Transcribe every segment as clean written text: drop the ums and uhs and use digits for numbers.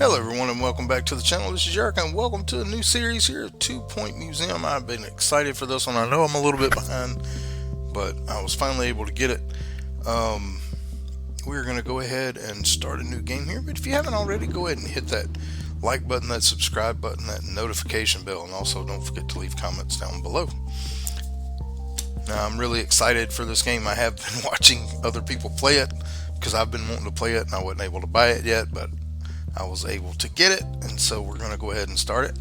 Hello, everyone, and welcome back to the channel. This is Eric, and welcome to a new series here at 2 Point Museum. I've been excited for this one. I know I'm a little bit behind, but I was finally able to get it. We're going to go ahead and start a new game here. But if you haven't already, go ahead and hit that like button, that subscribe button, that notification bell, and also don't forget to leave comments down below. Now, I'm really excited for this game. I have been watching other people play it because I've been wanting to play it, and I wasn't able to buy it yet, but I was able to get it, and so we're going to go ahead and start it.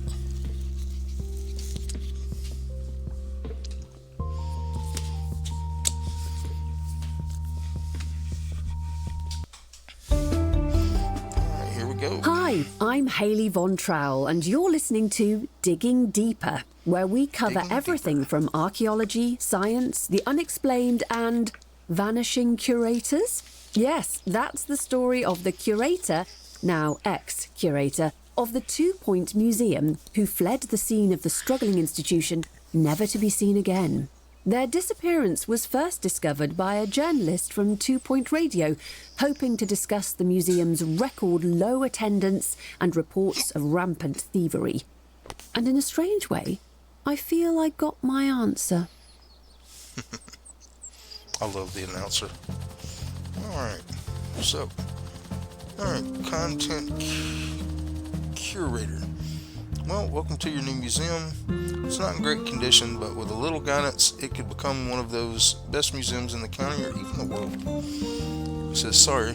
Alright, here we go. Hi, I'm Hayley Von Trowell, and you're listening to Digging Deeper, where we cover Digging everything Deeper. from archaeology, science, the unexplained, and vanishing curators. Yes, that's the story of the curator, now ex-curator, of the 2 Point Museum, who fled the scene of the struggling institution, never to be seen again. Their disappearance was first discovered by a journalist from 2 Point Radio, hoping to discuss the museum's record low attendance and reports of rampant thievery. And in a strange way, I feel I got my answer. I love the announcer. Alright, so, content curator. Well, welcome to your new museum. It's not in great condition, but with a little guidance, it could become one of those best museums in the county or even the world. He says, sorry,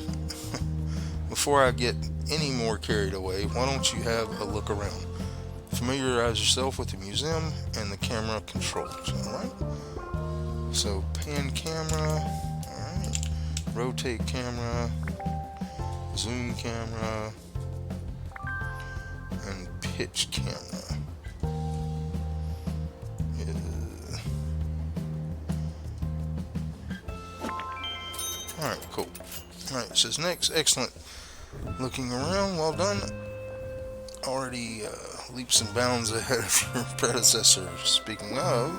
before I get any more carried away, why don't you have a look around? Familiarize yourself with the museum and the camera controls, alright? So, pan camera, alright, rotate camera, zoom camera, and pitch camera. Alright, cool. Alright, it says next, excellent. Looking around, well done. Already leaps and bounds ahead of your predecessor. Speaking of,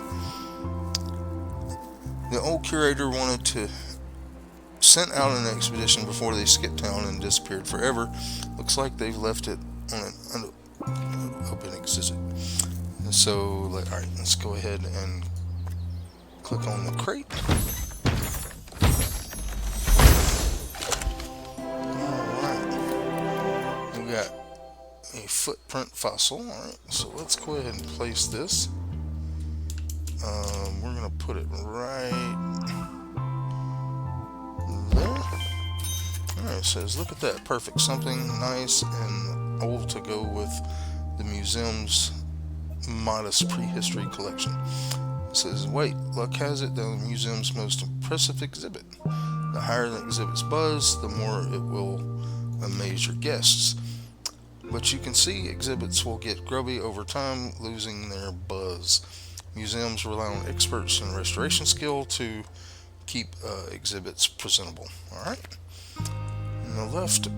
the old curator wanted to sent out an expedition before they skipped town and disappeared forever. Looks like they've left it on an open exhibit. So, alright, let's go ahead and click on the crate. Alright, we got a footprint fossil. Alright, so let's go ahead and place this. We're going to put it right there. Alright, it says, look at that, perfect. Something nice and old to go with the museum's modest prehistory collection. It says, wait, luck has it, the museum's most impressive exhibit. The higher the exhibit's buzz, the more it will amaze your guests. But you can see exhibits will get grubby over time, losing their buzz. Museums rely on experts in restoration skill to keep exhibits presentable. Alright? On the left,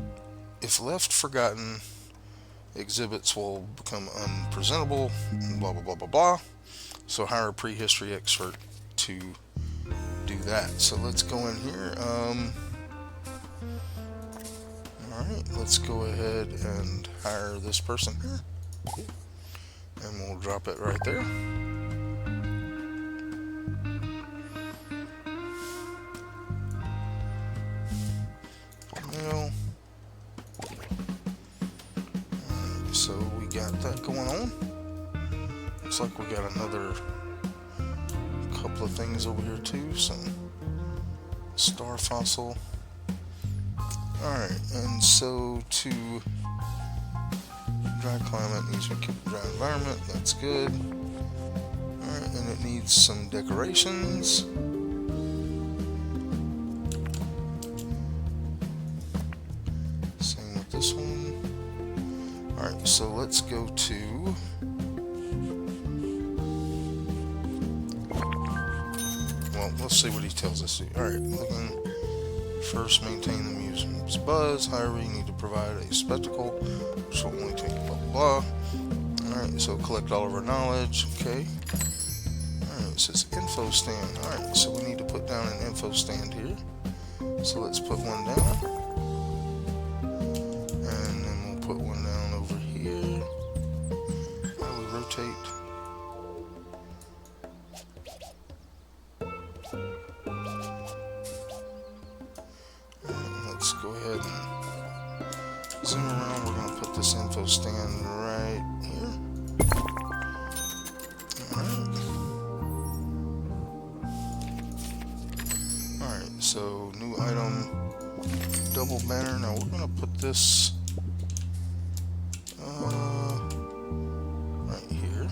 if left forgotten, exhibits will become unpresentable, blah blah blah blah blah. So hire a prehistory expert to do that. So let's go in here. Alright, let's go ahead and hire this person here. And we'll drop it right there. So we got that going on. Looks like we got another couple of things over here too. Some star fossil. Alright, and so to dry climate needs to keep a dry environment. That's good. Alright, and it needs some decorations. Same with this one. Alright, so let's go to let's see what he tells us here. Alright, looking first, maintain the museum's buzz. However, you need to provide a spectacle, which will only take blah blah blah. Alright, so collect all of our knowledge. Okay. Alright, it says info stand. Alright, so we need to put down an info stand here. So let's put one down. And then we'll put one down over here. How do we rotate? Let's go ahead and zoom around. We're going to put this info stand right here. Alright, so new item, double banner. Now we're going to put this right here.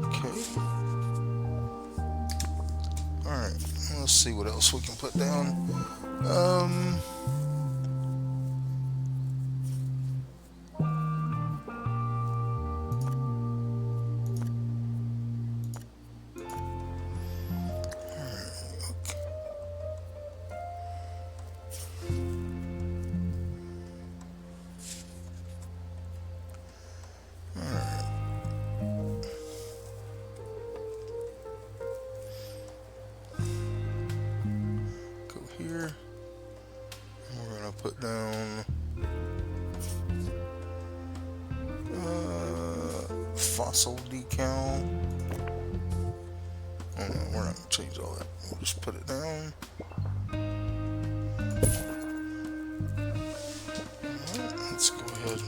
Okay. Alright, let's see what else we can put down. Here, and we're gonna put down fossil decal. Oh no, we're not gonna change all that. We'll just put it down. Alright, let's go ahead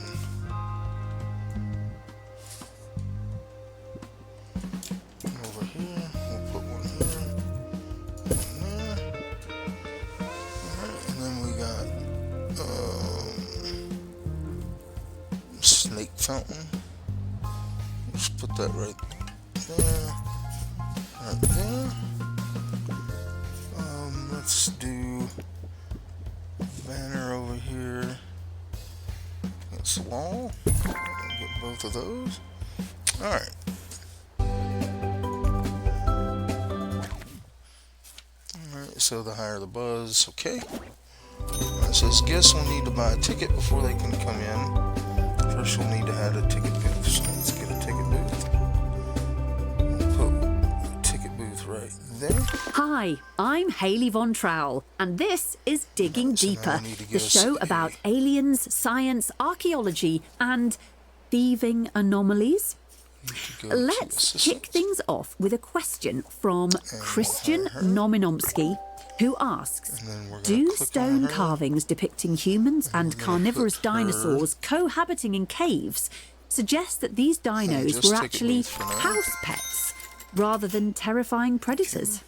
and over here. We'll put one here, one there. And then we got snake fountain. Let's put that right there, right there. Let's do banner over here against the wall. Get both of those. All right. So the higher the buzz, okay. It says guests will need to buy a ticket before they can come in. First you'll need to add a ticket booth. So let's get a ticket booth. We'll put a ticket booth right there. Hi, I'm Hayley Von Trowell, and this is Digging So now Deeper, we need to get the us show a- about aliens, science, archaeology, and thieving anomalies. Go to Let's assistance. kick things off with a question from Christian we'll hire her. Nominomsky, who asks, And then we're gonna do click on stone her. carvings depicting humans and gonna carnivorous put her- dinosaurs cohabiting in caves suggest that these dinos just were take a actually booth for now. house pets rather than terrifying predators?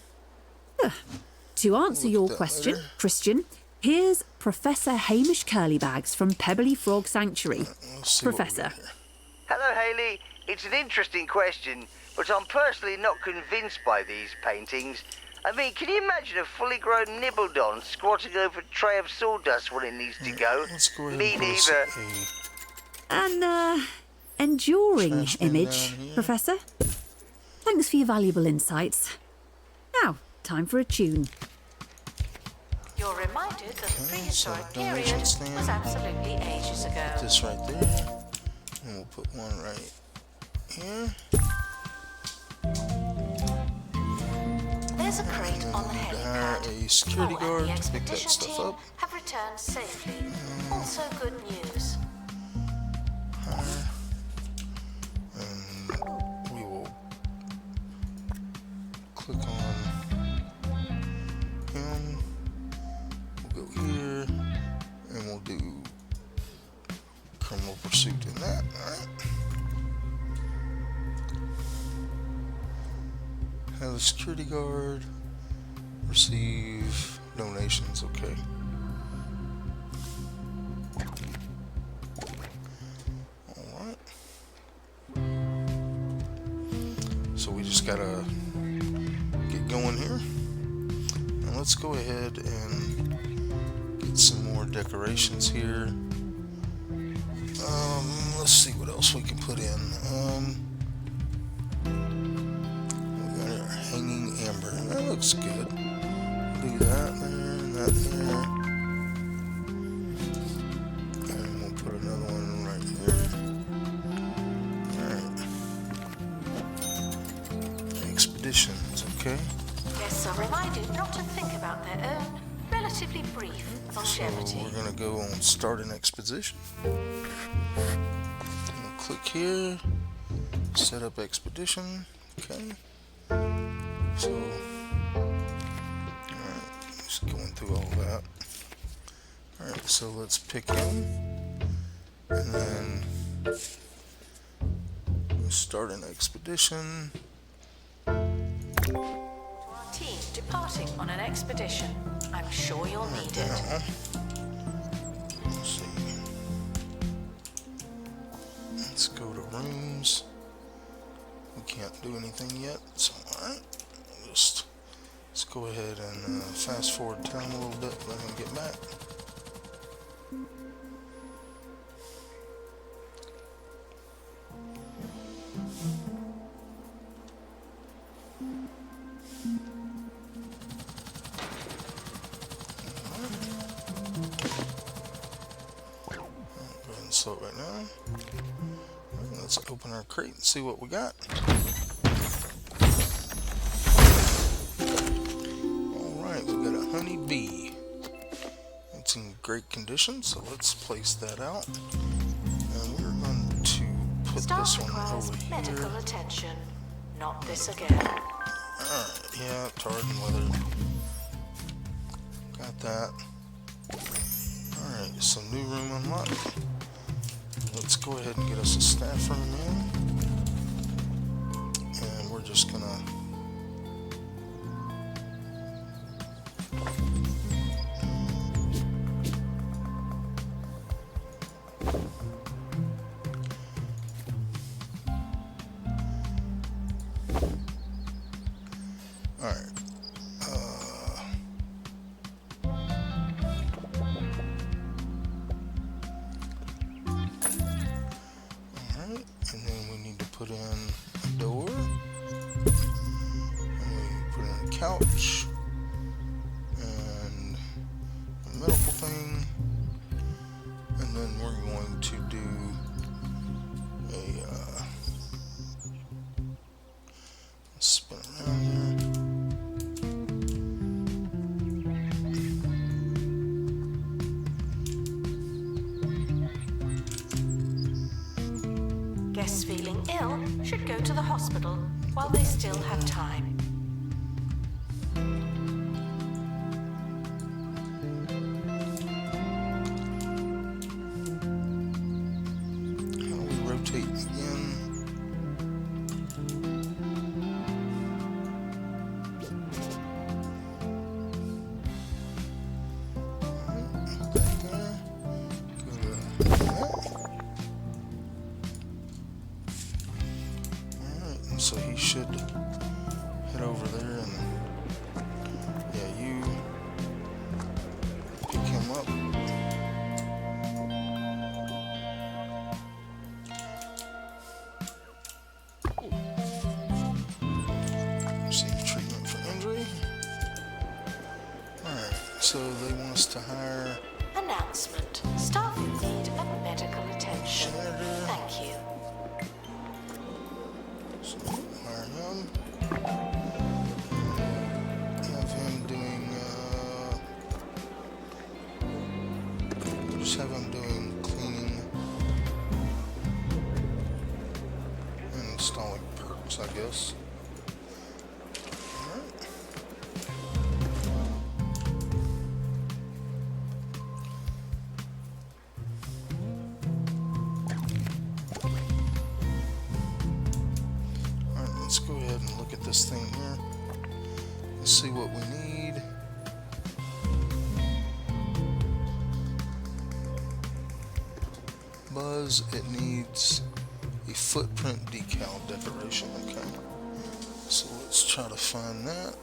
To answer Look your at that question, later. Christian, here's Professor Hamish Curlybags from Pebbly Frog Sanctuary. Let's see what we got Professor. here. Hello, Hayley. It's an interesting question, but I'm personally not convinced by these paintings. I mean, can you imagine a fully grown Nibbledon squatting over a tray of sawdust when it needs to go? Let's go ahead Me and put us neither. An enduring Trash bin image, down here. Professor. Thanks for your valuable insights. Now, time for a tune. You're reminded that the prehistoric so period donation stand. was absolutely ages ago. This right there, and we'll put one right here. There's a crate on the Hire helipad. a security Oh, and guard the to pick that expedition stuff team up. have returned safely. Also good news. And we will click on him. We'll go here, and we'll do criminal pursuit in that. All right. Have a security guard receive donations. Okay. All right. So we just gotta get going here. Now let's go ahead and get some more decorations here. Let's see what else we can put in. We got our hanging amber. That looks good. Do that there and that there. And we'll put another one right here. Alright. Expeditions, Okay. Guests are reminded not to think about their own relatively brief So longevity. we're gonna go on start an expedition. Gonna click here. Set up expedition. Okay. So, alright, just going through all that. Alright, so let's pick him. And then we'll start an expedition. To our team departing on an expedition. I'm sure you'll need it. Now, let's see. Let's go to rooms. We can't do anything yet, so alright. Let's go ahead and fast forward time a little bit, let him get back. Go ahead and slow it right now. Alright, let's open our crate and see what we got. Alright, we got a honeybee. It's in great condition, so let's place that out. And we're going to put Staff this one requires over here. medical attention. Not this again. Alright, yeah, tarred and weathered. Got that. Alright, so new room unlocked. Let's go ahead and get us a staff room in. And we're just gonna alright. Alright, and then we need to put in a door. And we put in a couch. And a medical thing. And then we're going to do a spin around here. Guests feeling ill should go to the hospital while they still have time. How do we rotate again? Alright, put that there. Go to that. Alright, and so he should head over there and yeah, you pick him up. Receive treatment for injury. Alright, so they want us to hire Announcement. Staff in need of medical attention. Senator. Thank you. So hire him. Have him doing just have him doing cleaning and installing perks, I guess. Alright. Alright, let's go ahead and look at this thing here. Let's see what we need. Buzz, it needs a footprint decal decoration. Okay. So let's try to find that.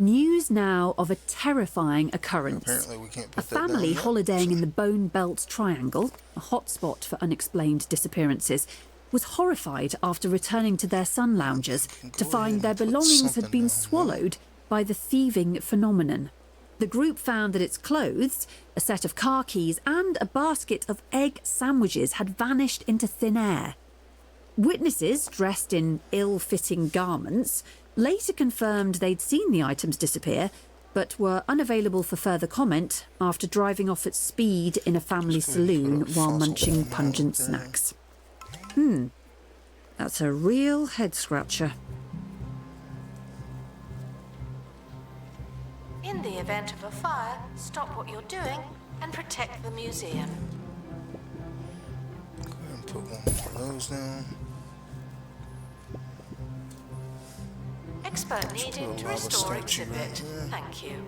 News now of a terrifying occurrence. Apparently we can't A put that down family yet. holidaying in the Bone Belt Triangle, a hotspot for unexplained disappearances, was horrified after returning to their sun loungers to Go find ahead their and put belongings had something been down, swallowed by the thieving phenomenon. The group found that its clothes, a set of car keys, and a basket of egg sandwiches had vanished into thin air. Witnesses, dressed in ill-fitting garments, later confirmed they'd seen the items disappear, but were unavailable for further comment after driving off at speed in a family Let's go ahead and saloon put a while fossil munching one out pungent there. snacks. That's a real head-scratcher. In the event of a fire, stop what you're doing and protect the museum. Go ahead and put one more of those down. Expert needed put a to lava restore statue right exhibit. there. Thank you.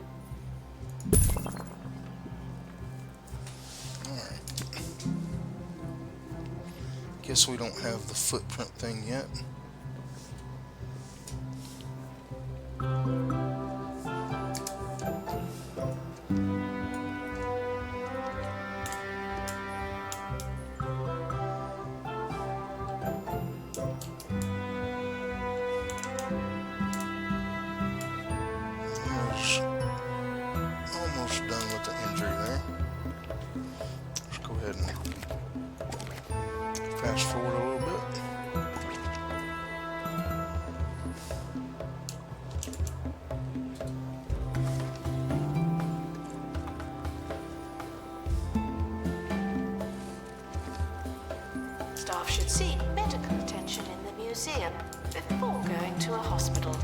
Guess we don't have the footprint thing yet. Almost done with the injury there. Let's go ahead and fast forward a little bit. Staff should seek medical attention in the museum before going to a hospital.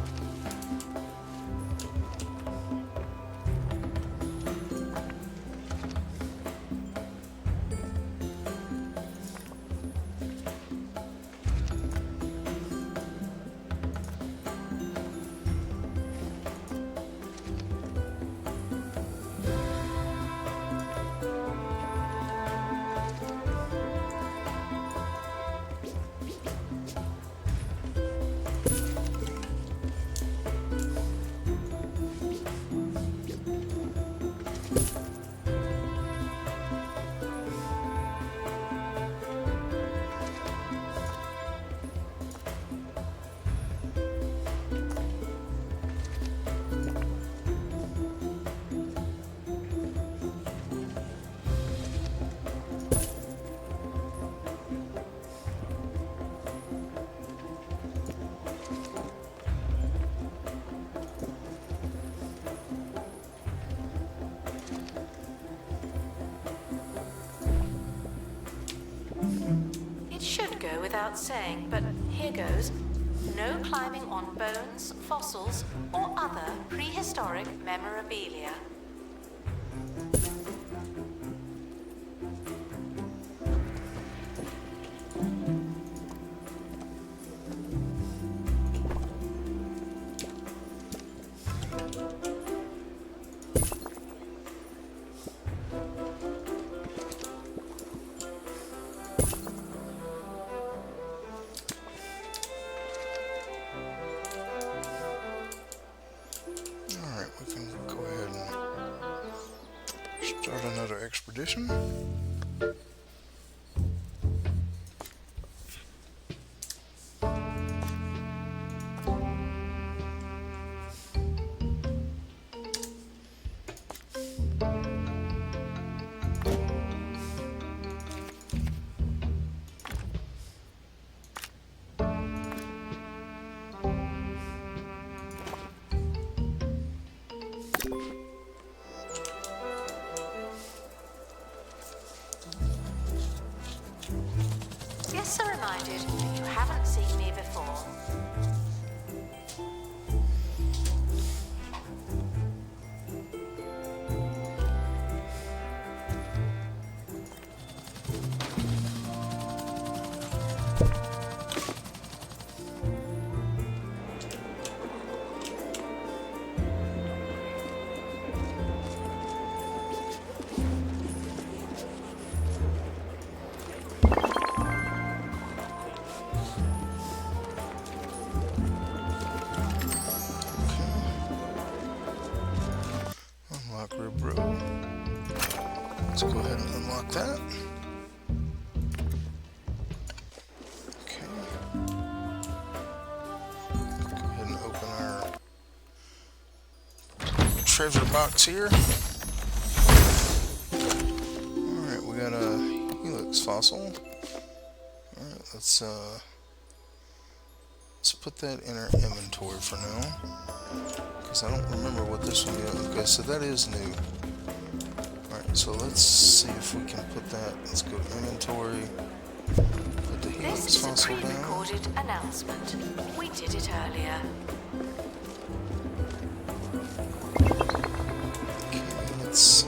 It should go without saying, but here goes. No climbing on bones, fossils, or other prehistoric memorabilia. Alright, we can go ahead and start another expedition. Ribro. Let's go ahead and unlock that. Okay. Go ahead and open our treasure box here. Alright, we got a Helix fossil. Alright, let's put that in our inventory for now. Because I don't remember what this one is. Okay, so that is new. Alright, so let's see if we can put that. Let's go to inventory. Put the Helix This is a fossil down. pre-recorded announcement. We did it earlier. Okay, let's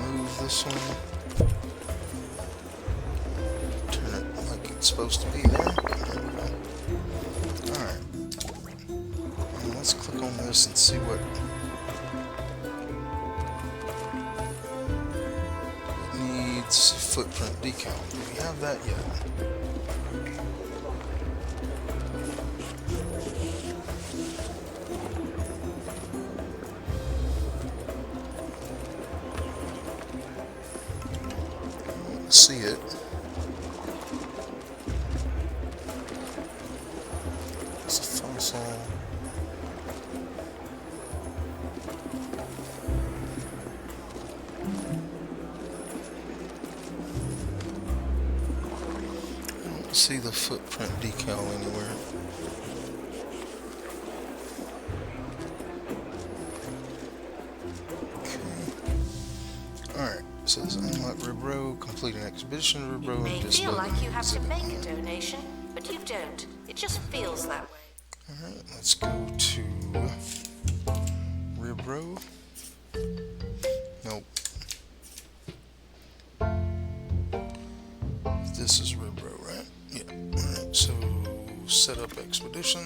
move this one. Turn it like it's supposed to be there. There we go. Alright. And let's click on this and see what it needs. Footprint decal. Do we have that yet? See it. It's a fossil. I don't see the footprint decal anywhere. Alright, it says unlock Ribro, complete an expedition to Ribro, It may and feel display like you have to exhibit. make a donation, but you don't. It just feels that way. Alright, let's go to Ribro. Nope. This is Ribro, right? Yeah. Alright, so set up expedition.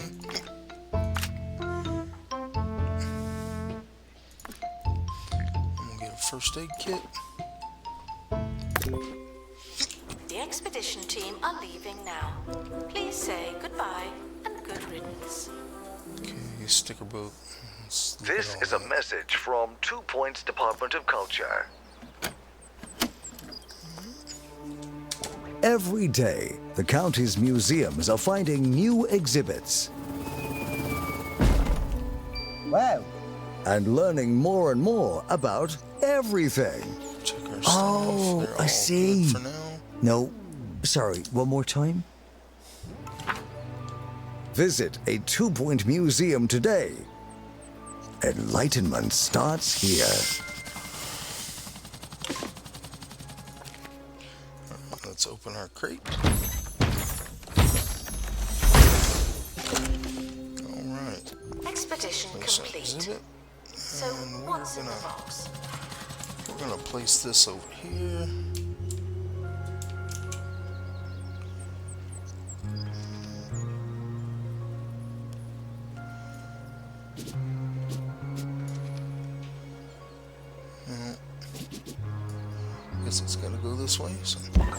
I'm gonna get a first aid kit. The expedition team are leaving now. Please say goodbye and good riddance. Okay, sticker book. Let's look This at all is a that. message from 2 Points Department of Culture. Every day, the county's museums are finding new exhibits Wow. and learning more and more about everything. Check our Oh, stuff. They're I all see. good for now. No, sorry, one more time. Visit a 2-Point museum today. Enlightenment starts here. Let's open our crate. Alright. Expedition Place an complete. exhibit. So, And what's in the box? We're gonna place this over here. Guess it's gotta go this way. So. Alright.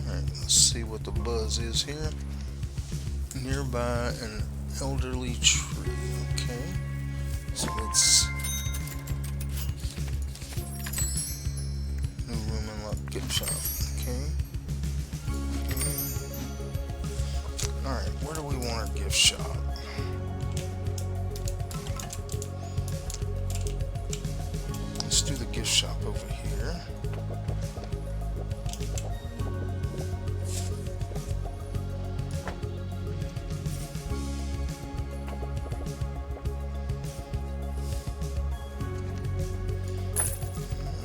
Alright, let's see what the buzz is here. Nearby an elderly tree. Okay. So it's new room unlocked gift shop. Okay. Alright, where do we want our gift shop? Let's do the gift shop over here.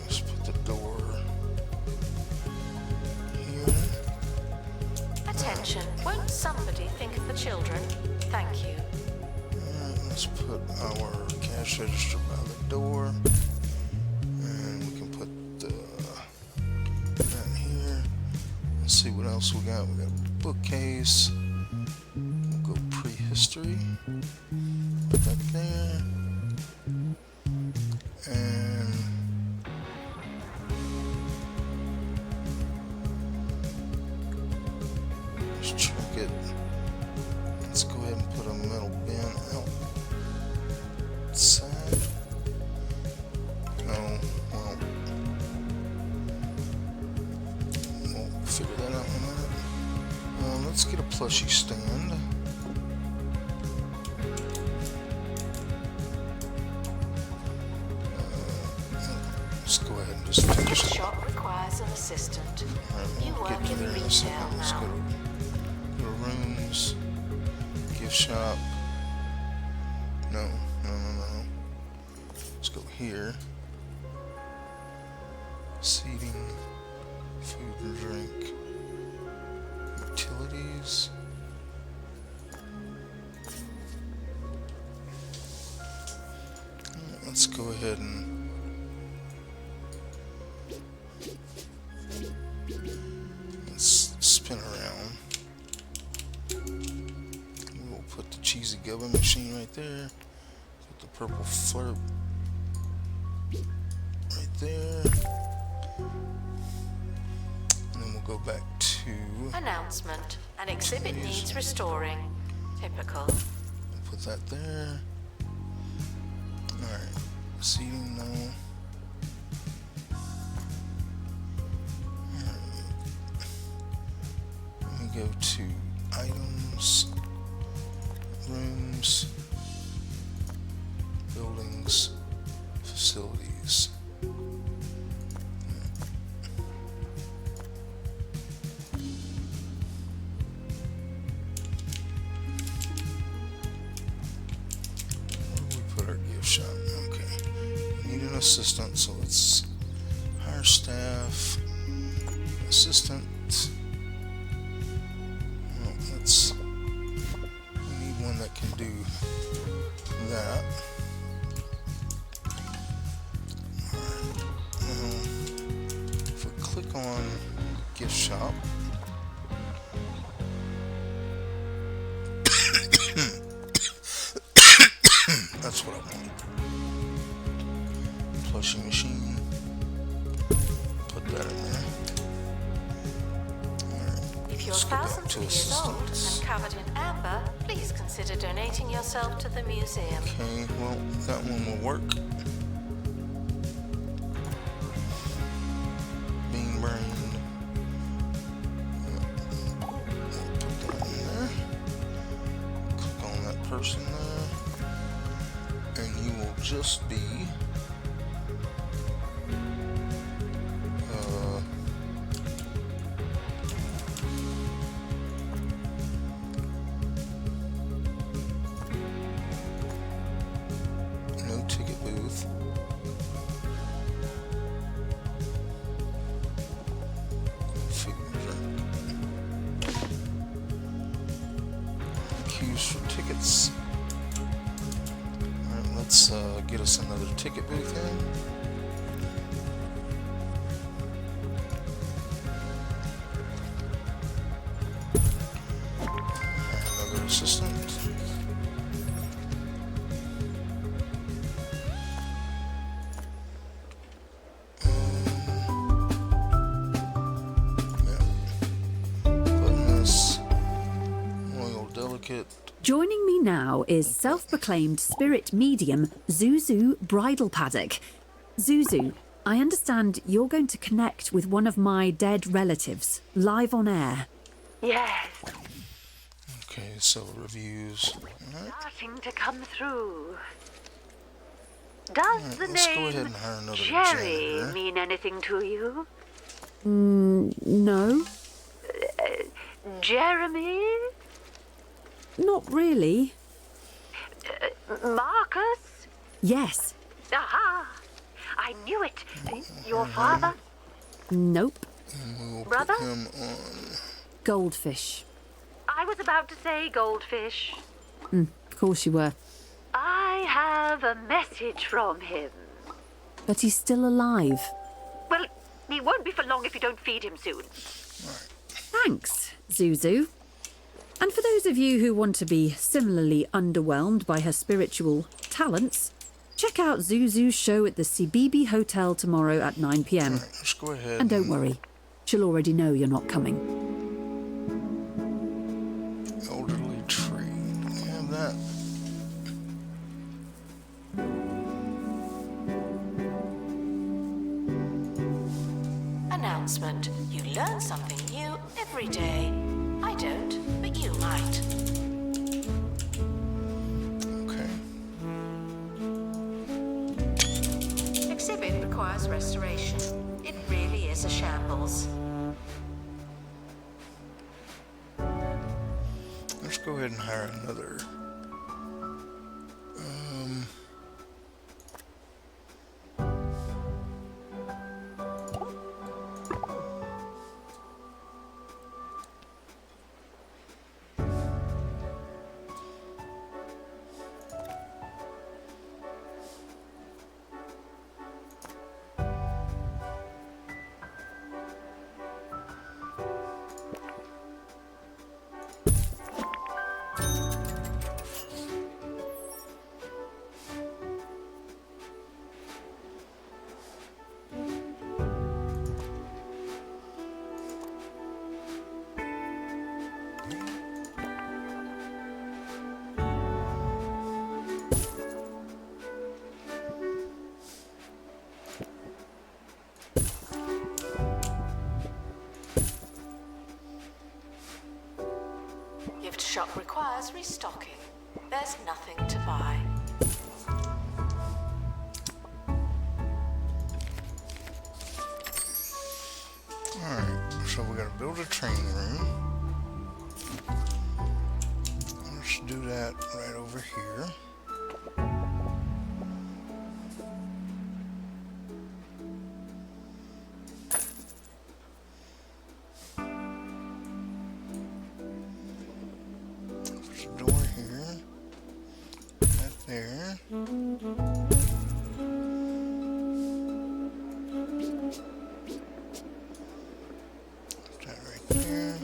Let's put the door here. Attention, won't somebody think of the children? Thank you. Alright, let's put our cash register by the door. And we can put that here. Let's see what else we got. We got a bookcase. We'll go prehistory. Put that there. And let's trinket. That's sad. No, well, we'll figure that out in a minute. Let's get a plushie stand. Let's go ahead and just finish This it. shop requires an assistant. Alright, You we'll work get to in there in a retail second. Let's now. go to rooms, gift shop. No. Let's go here. Seating, food and drink, utilities. Let's go ahead and let's spin around. We'll put the cheesy gubba machine right there. Put the purple flurp right there. And then we'll go back to Announcement. An exhibit needs restoring. Typical. put that there. Alright. Seating, no. Let me go to items, rooms, buildings, facilities. Where do we put our gift shop? Okay. We need an assistant, so let's hire staff. Assistant. Well, we need one that can do that. Alright. If we click on gift shop, that's what I want. Plushie machine. Put that in there. If you're Let's go back thousands to of years old assistants. and covered in amber, please consider donating yourself to the museum. Okay, well, that one will work. Bean brain. We'll put that in there. Click on that person there. And you will just be no ticket booth. Food and drink. Queues for tickets. Alright, let's get us another ticket booth in. Another assistant. Joining me now is self-proclaimed spirit medium Zuzu Bridal Paddock. Zuzu, I understand you're going to connect with one of my dead relatives, live on air. Yes, Okay, so reviews. Alright, starting to come through. Does the let's go ahead name and hire another Jerry janitor. mean anything to you? No, Jeremy? not really. Marcus? Yes, Aha! I knew it. Your father? nope. And we will Brother? put him on. Goldfish. I was about to say goldfish. Of course you were. I have a message from him. But he's still alive. Well, he won't be for long if you don't feed him soon. Thanks, Zuzu. And for those of you who want to be similarly underwhelmed by her spiritual talents, check out Zuzu's show at the Sibibi Hotel tomorrow at 9 p.m. Alright, let's go ahead. And don't worry, she'll already know you're not coming. Elderly tree. Do we have that? announcement. You learn something new every day. I don't, but you might. Okay. Exhibit requires restoration. It really is a shambles. Let's go ahead and hire another. Gift shop requires restocking. There's nothing to buy. Alright, so we gotta build a training room. Let's do that right over here. There's a door here. That there. That right there.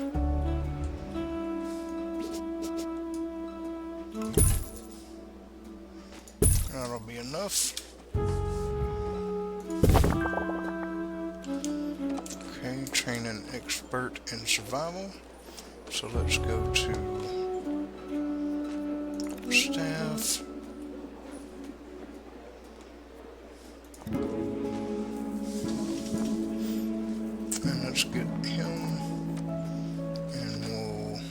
That'll be enough. Okay, train an expert in survival. So let's go to staff. And let's get him. And we'll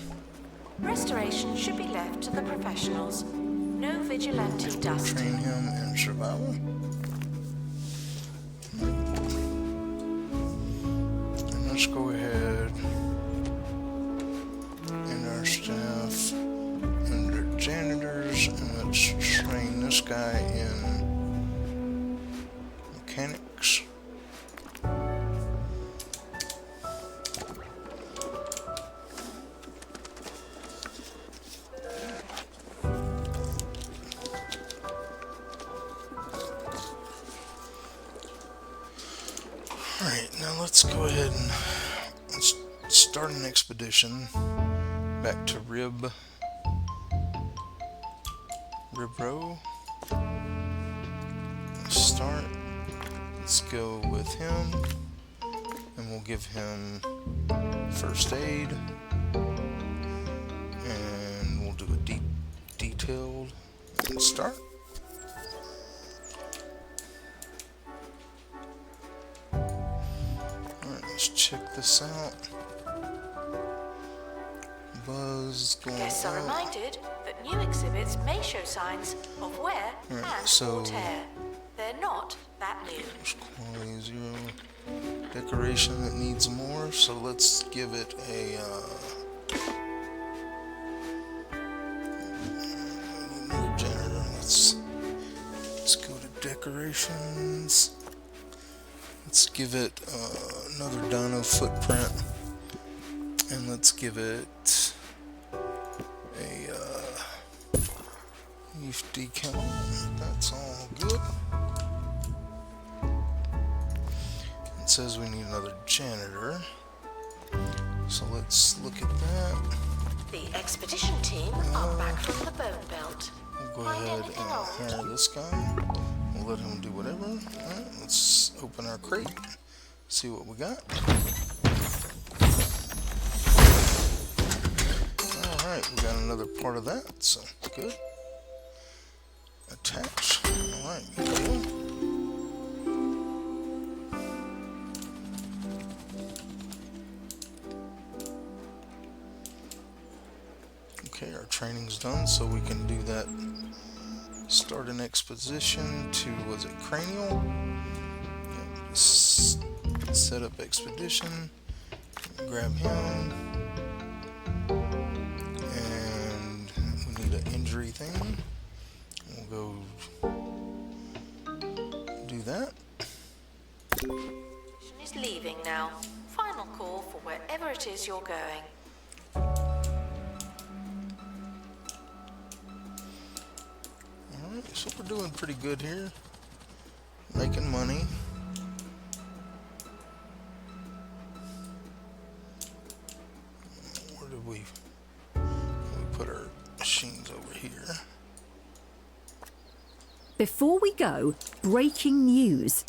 Restoration should be left to the professionals. No vigilante dust. train him in survival. And let's go ahead and our staff under janitors, and let's train this guy in mechanics. Alright, now let's go ahead and let's start an expedition back to Rib Row. Start. Let's go with him, and we'll give him first aid, and we'll do a detailed and start. Alright, let's check this out. Buzz going Guests are out. reminded that new exhibits may show signs of wear Right, and so- or tear. They're not that new. There's quality 0. Decoration that needs more, so let's give it a another janitor. Let's go to decorations. Let's give it another dino footprint, and let's give it a leaf decal. That's all good. It says we need another janitor, so let's look at that. The expedition team are back from the Bone Belt. We'll go Find ahead and anything old? hire this guy. We'll let him do whatever. Alright, let's open our crate, see what we got. Alright, we got another part of that, so good. Attach. Alright, good deal. Okay, our training's done, so we can do that. Start an expedition to, was it Cranial? Yeah, set up expedition. Grab him. And we need an injury thing. We'll go do that. Mission is leaving now. Final call for wherever it is you're going. Alright, so we're doing pretty good here. Making money. Where did we put our machines over here? Before we go, breaking news.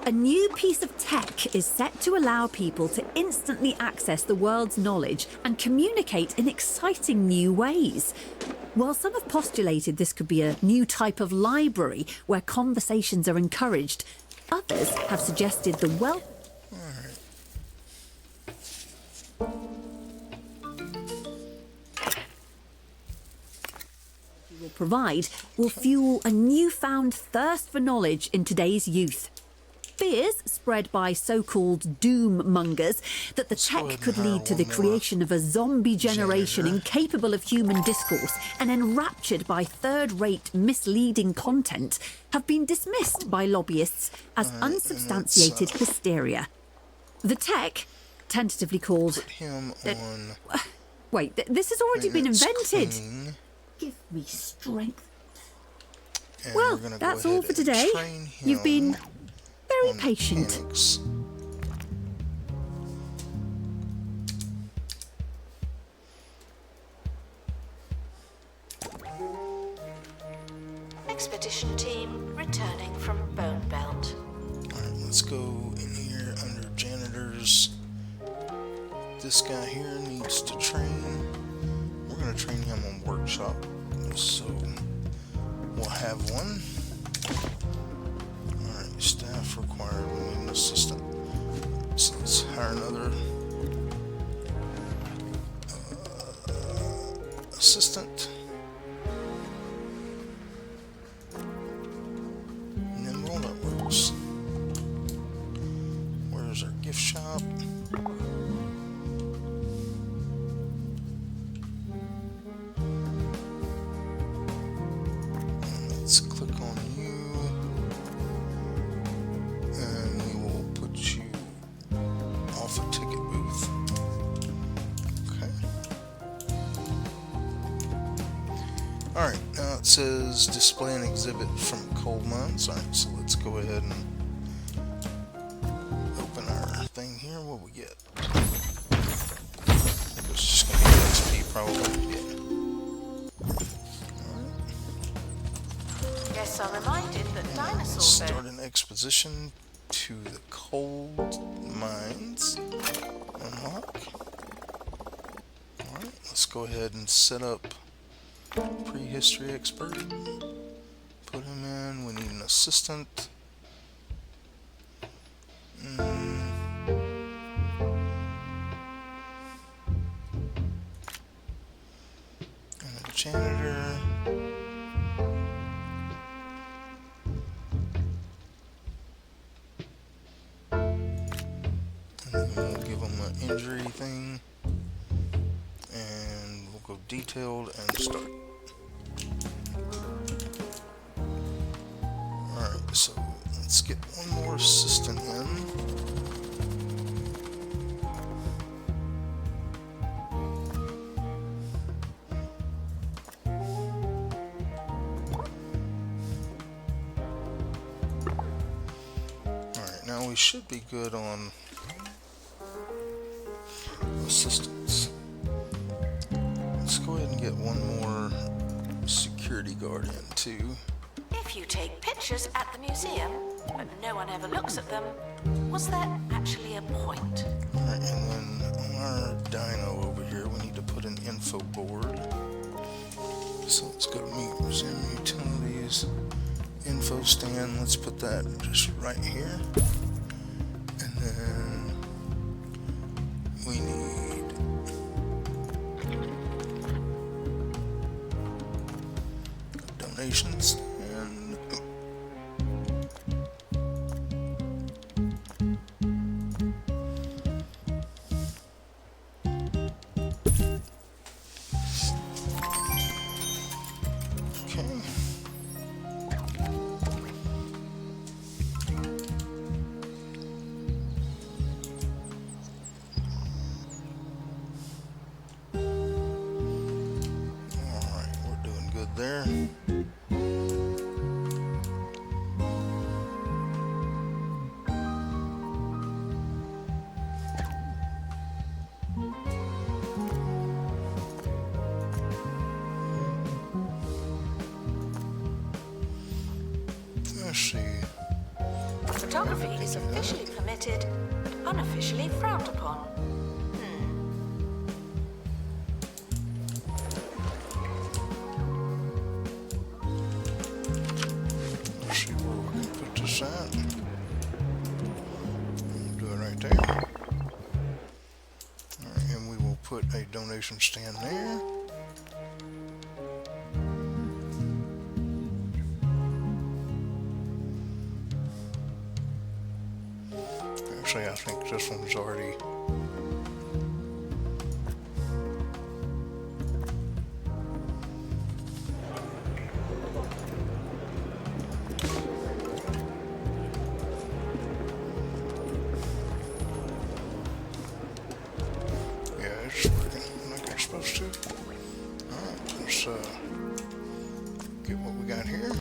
A new piece of tech is set to allow people to instantly access the world's knowledge and communicate in exciting new ways. While some have postulated this could be a new type of library where conversations are encouraged, others have suggested the wealth will provide will fuel a newfound thirst for knowledge in today's youth. Fears spread by so-called doom mongers that the go tech ahead could and hire lead to the one more creation of a zombie generation janitor. incapable of human discourse and enraptured by third-rate misleading content have been dismissed by lobbyists as unsubstantiated hysteria. The tech, tentatively called... Put him on. Wait, this has already been maintenance invented. clean, Give me strength. and Well, we're gonna go that's all ahead for and today. train You've been him very on patient. mechanics. Expedition team returning from Bone Belt. Alright, let's go in here under janitors. This guy here needs to train. We're going to train him on workshop. So we'll have one. Alright, staff required. We need an assistant. So let's hire another assistant. Nimble, that works. Where's our gift shop? Let's click on you, and we will put you off a ticket booth. Okay. Alright, now it says display an exhibit from coal mines. Alright, so let's go ahead and open our thing here. What we get? It's just gonna be XP probably. Yeah. Guests are reminded that dinosaur Start bones an exposition to the coal mines. Unlock. Alright, let's go ahead and set up prehistory expert. Put him in. We need an assistant. And a janitor. And then we'll give them an injury thing, and we'll go detailed and start. Alright, so let's get one more assistant in. Alright, now we should be good on assistants. Let's go ahead and get one more security guard in too. If you take pictures at the museum, but no one ever looks at them, was there actually a point? Alright, and then on our dyno over here, we need to put an info board. So let's go to museum utilities, info stand. Let's put that just right here. And then we need donations and okay. Alright, we're doing good there. Let's see. Photography is officially permitted, but unofficially frowned upon. Let's see where we can put this at. We'll do it right there. Alright, and we will put a donation stand there. Actually, I think this one's already. Yeah, it's working like it's supposed to. Alright, let's get what we got here.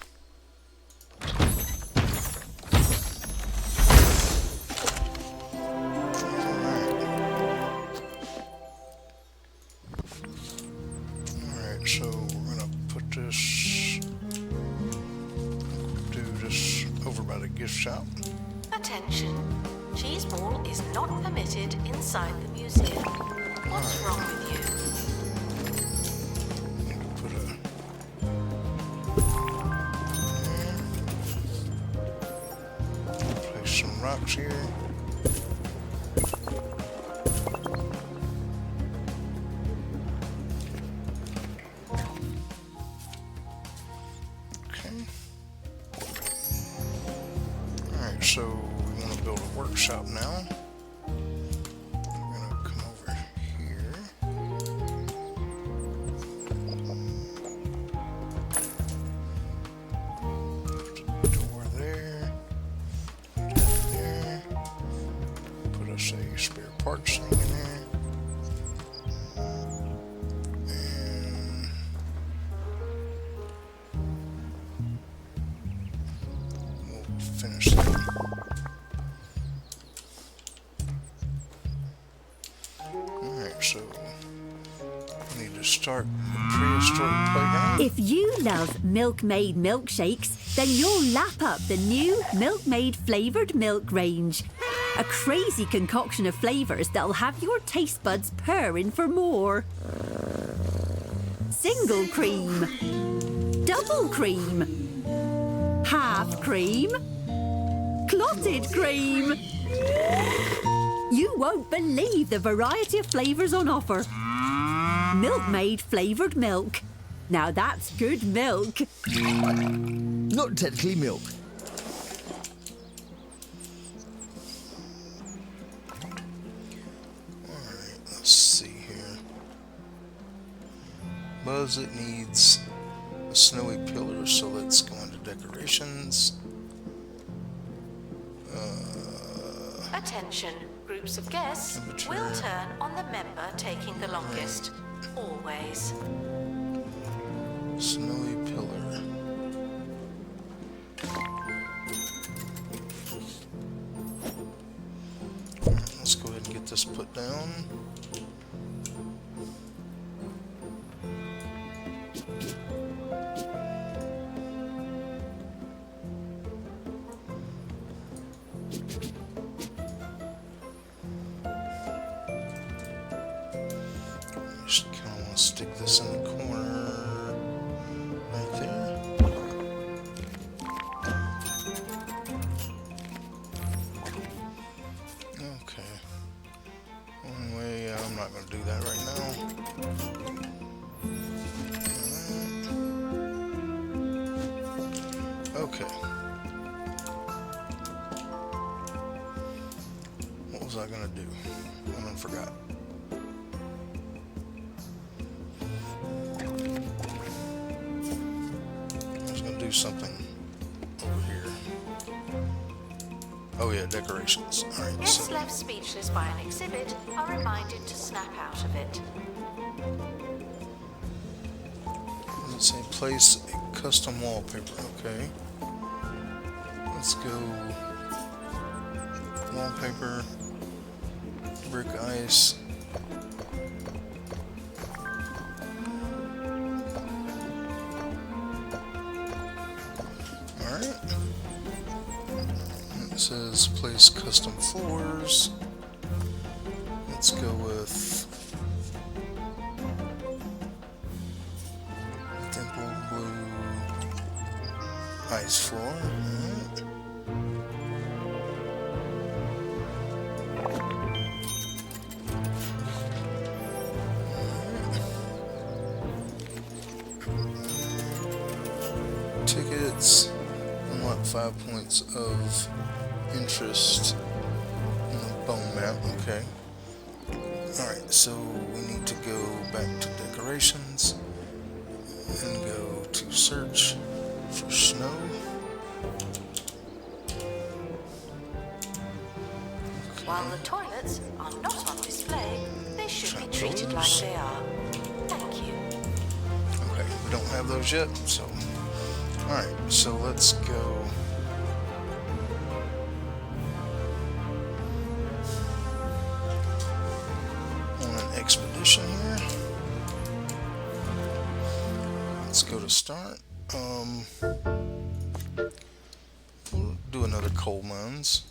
Alright, so we're gonna put this, do this over by the gift shop. Attention. Cheese ball is not permitted inside the museum. What's wrong with you? Need to put a there. Place some rocks here. Okay. Alright, so we want to build a workshop now. We're going to come over here. Put a door there. Put that there. Put us a spare parts thing in there. And we'll finish that. Alright, so we need to start the prehistoric playground. If you love Milkmaid milkshakes, then you'll lap up the new Milkmaid Flavoured Milk range. A crazy concoction of flavours that'll have your taste buds purring for more. Single cream, double cream, half cream, clotted cream. You won't believe the variety of flavours on offer. Milkmaid Flavoured Milk. Now that's good milk. Not technically milk. Alright, let's see here. Buzz, it needs a snowy pillar, so let's go into decorations. Attention. Groups of guests Temperature. will turn on the member taking the longest. Always. Snowy pillar. Alright, let's go ahead and get this put down. Just kind of want to stick this in the corner right there. Okay. Anyway, I'm not going to do that right now. Okay. What was I gonna do? I done forgot. I was gonna do something over here. Oh yeah, decorations. Alright, Guests so left speechless by an exhibit are reminded to snap out of it. let's say place a custom wallpaper. Okay. Let's go wallpaper, brick ice. Alright. It says place custom floors. Let's go with Dimple Blue ice floor. Alright. Tickets, unlock 5 points of interest in the bone map. Okay. Alright, so we need to go back to decorations and go to search for snow. While the toilets are not on display, they should be Check treated like those. they are. Thank you. Okay, we don't have those yet, so. Alright, so let's go. On an expedition here. Let's go to start. We'll do another coal mines.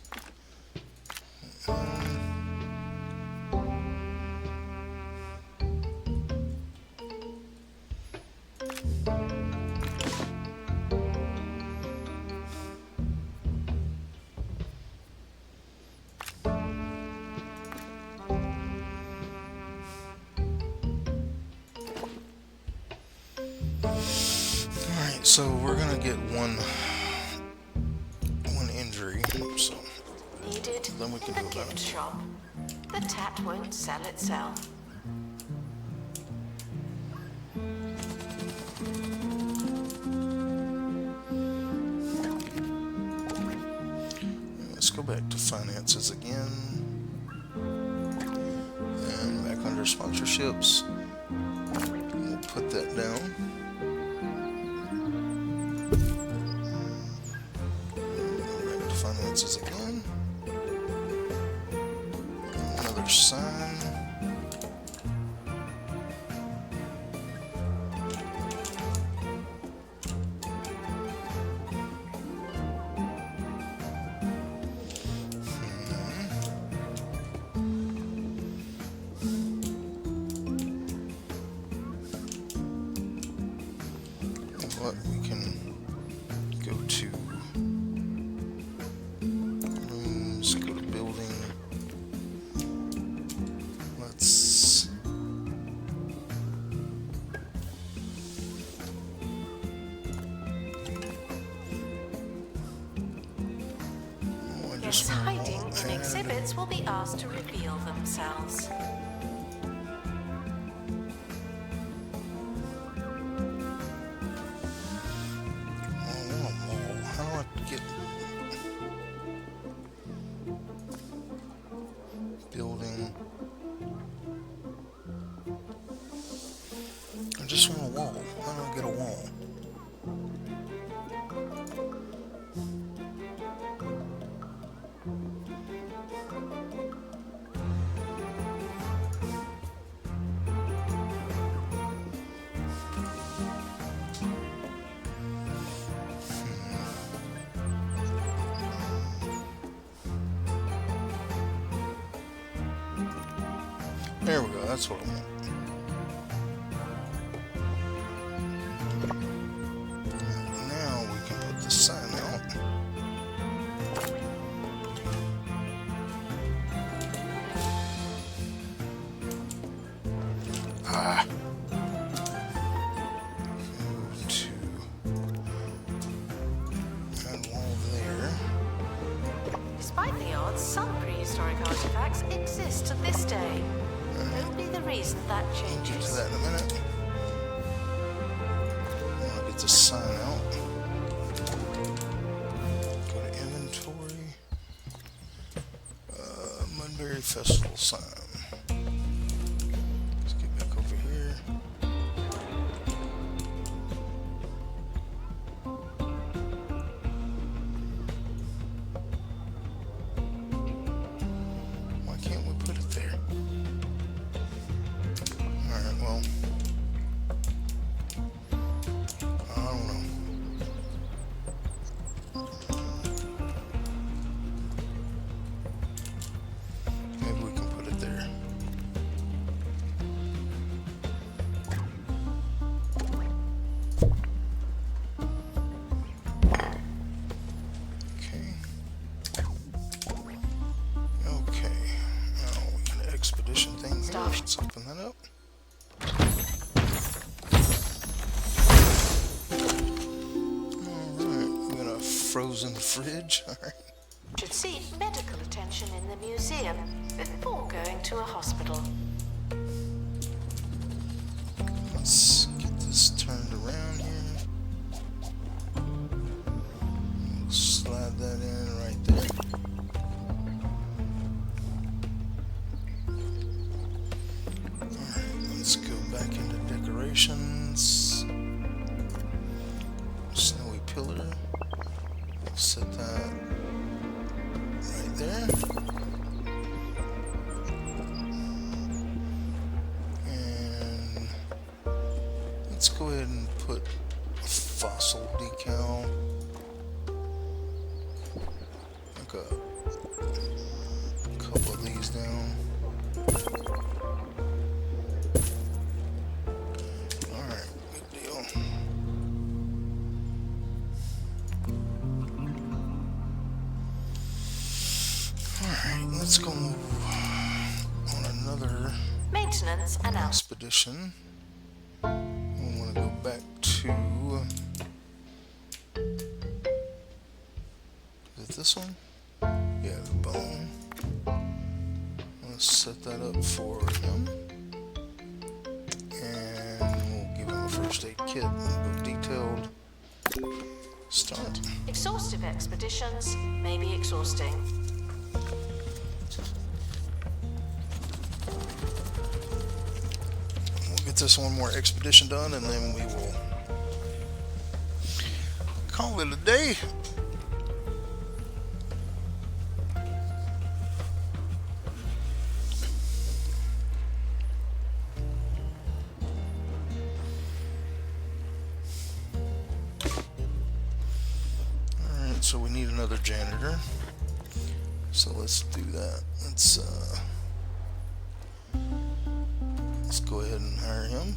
Alright, so we're gonna get one injury, so Needed Then we can in do the that. gift shop. The tat won't sell itself. let's go back to finances again. And back under sponsorships. We'll put that down. Back to finances again. Another sign. But we can go to rooms, go to building. Let's oh, I Guests just wanna hiding in add- exhibits will be asked to reveal themselves. Oh, how do I get building? I just want a wall. How do I get a wall? There we go, that's what I want. Now we can put the sign out. Ah. Go to despite the odds, some prehistoric artifacts exist to this day. Only the reason that Get to changes. that in a minute. I'm gonna get the sign out. Go to inventory. Mudberry Festival sign. Let's get back over here. Why can't we put it there? Alright, well. I don't know. Maybe we can put it there. Okay. Okay. Now we got an expedition thing here. Stop. Let's open that up. Alright, we got a frozen fridge. Alright. Should seek medical attention in the museum before going to a hospital. Let's get this turned around here. We'll slide that in right there. Alright, let's go back into decorations. Snowy pillar. We'll set that right there. And let's go ahead and put a fossil decal. Like a couple of these down. Alright, good deal. Alright, let's go on another Maintenance announced. expedition. We want to go back to. Is it this one? Yeah, the bone. Let's set that up for him. And we'll give him a first aid kit. We'll go detailed. Start. Exhaustive expeditions may be exhausting. We'll get this one more expedition done and then we will call it a day. Alright, so we need another janitor. So let's do that. Let's go ahead and hire him.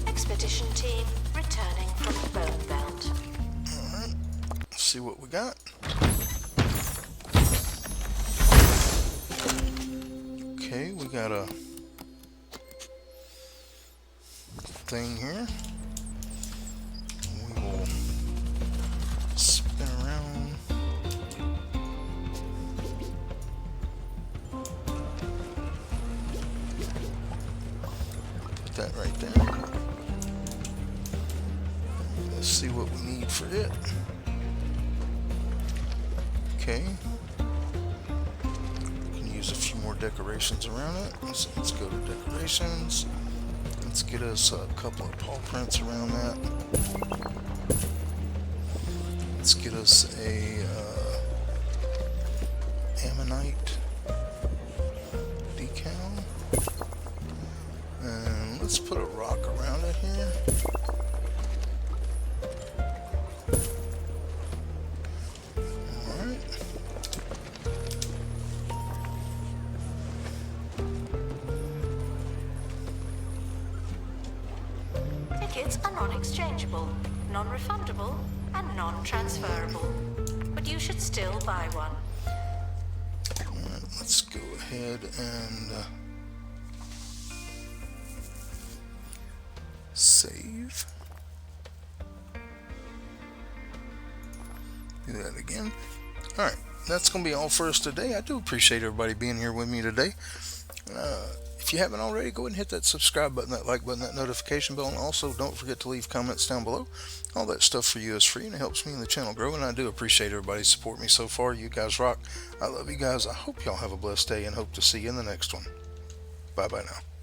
Expedition team returning from the Bone Belt. Alright, let's see what we got. Okay, we got a thing here. We will spin around. Put that right there. Let's see what we need for it. Okay. We can use a few more decorations around it. So let's go to decorations. Let's get us a couple of paw prints around that. Let's get us a ammonite decal. And let's put a rock around it here. Alright. Tickets are non-exchangeable, non-refundable, and non-transferable. But you should still buy one. Alright, let's go ahead and save. Do that again. Alright, that's going to be all for us today. I do appreciate everybody being here with me today. If you haven't already, go ahead and hit that subscribe button, that like button, that notification bell, and also don't forget to leave comments down below. All that stuff for you is free, and it helps me and the channel grow, and I do appreciate everybody supporting me so far. You guys rock. I love you guys. I hope y'all have a blessed day, and hope to see you in the next one. Bye-bye now.